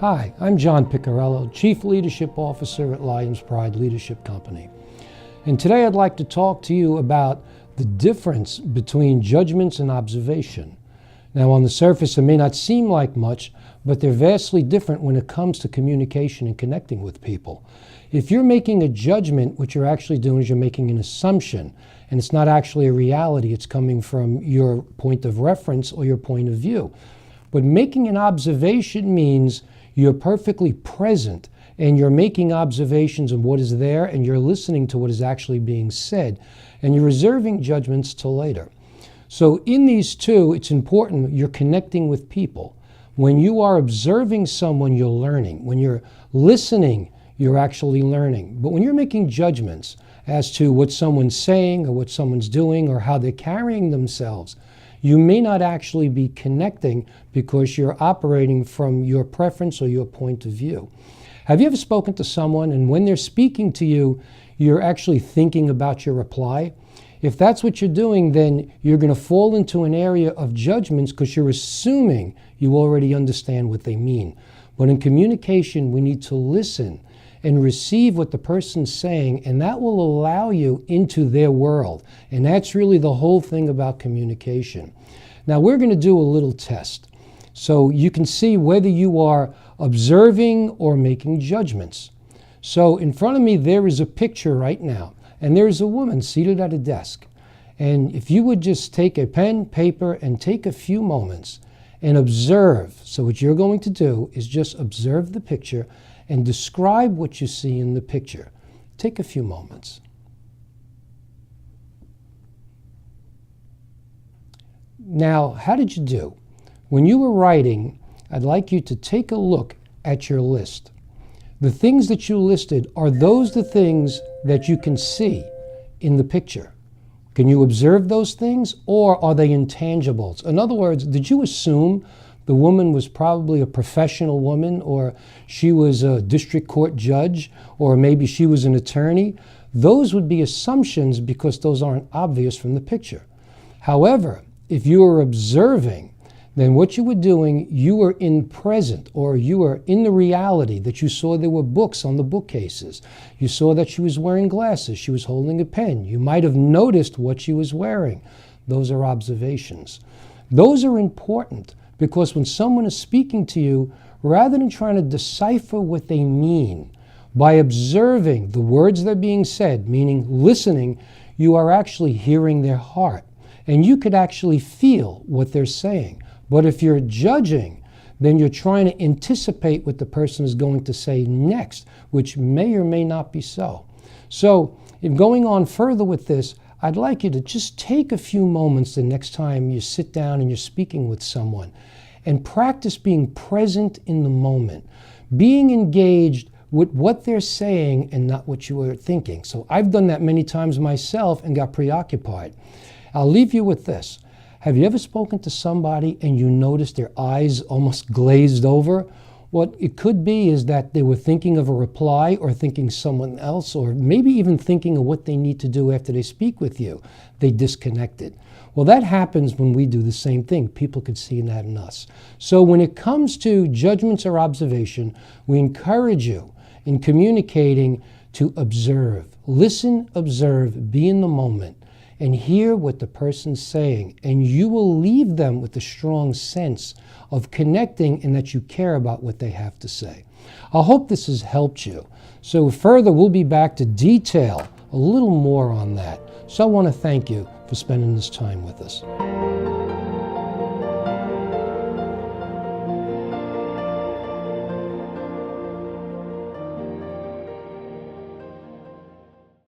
Hi, I'm John Piccarello, Chief Leadership Officer at Lions Pride Leadership Company. And today I'd like to talk to you about the difference between judgments and observation. Now, on the surface, it may not seem like much, but they're vastly different when it comes to communication and connecting with people. If you're making a judgment, what you're actually doing is you're making an assumption, and it's not actually a reality. It's coming from your point of reference or your point of view. But making an observation means you're perfectly present and you're making observations of what is there and you're listening to what is actually being said, and you're reserving judgments till later. So in these two, it's important you're connecting with people. When you are observing someone, you're learning. When you're listening, you're actually learning. But when you're making judgments as to what someone's saying or what someone's doing or how they're carrying themselves, you may not actually be connecting because you're operating from your preference or your point of view. Have you ever spoken to someone and when they're speaking to you, you're actually thinking about your reply? If that's what you're doing, then you're going to fall into an area of judgments because you're assuming you already understand what they mean. But in communication, we need to listen and receive what the person's saying, and that will allow you into their world. And that's really the whole thing about communication. Now, we're going to do a little test so you can see whether you are observing or making judgments. So in front of me, there is a picture right now, and there is a woman seated at a desk. And if you would just take a pen, paper, and take a few moments and observe. So what you're going to do is just observe the picture and describe what you see in the picture. Take a few moments. Now, how did you do? When you were writing, I'd like you to take a look at your list. The things that you listed, are those the things that you can see in the picture? Can you observe those things, or are they intangibles? In other words, did you assume the woman was probably a professional woman, or she was a district court judge, or maybe she was an attorney? Those would be assumptions because those aren't obvious from the picture. However, if you were observing, then what you were doing, you were in present, or you were in the reality that you saw there were books on the bookcases. You saw that she was wearing glasses. She was holding a pen. You might have noticed what she was wearing. Those are observations. Those are important because when someone is speaking to you, rather than trying to decipher what they mean, by observing the words that are being said, meaning listening, you are actually hearing their heart. And you could actually feel what they're saying. But if you're judging, then you're trying to anticipate what the person is going to say next, which may or may not be so. So, in going on further with this, I'd like you to just take a few moments the next time you sit down and you're speaking with someone and practice being present in the moment, being engaged with what they're saying and not what you are thinking. So I've done that many times myself and got preoccupied. I'll leave you with this. Have you ever spoken to somebody and you noticed their eyes almost glazed over? What it could be is that they were thinking of a reply or thinking someone else, or maybe even thinking of what they need to do after they speak with you. They disconnected. Well, that happens when we do the same thing. People could see that in us. So when it comes to judgments or observation, we encourage you in communicating to observe. Listen, observe, be in the moment, and hear what the person's saying. And you will leave them with a strong sense of connecting and that you care about what they have to say. I hope this has helped you. So further, we'll be back to detail a little more on that. So I want to thank you for spending this time with us.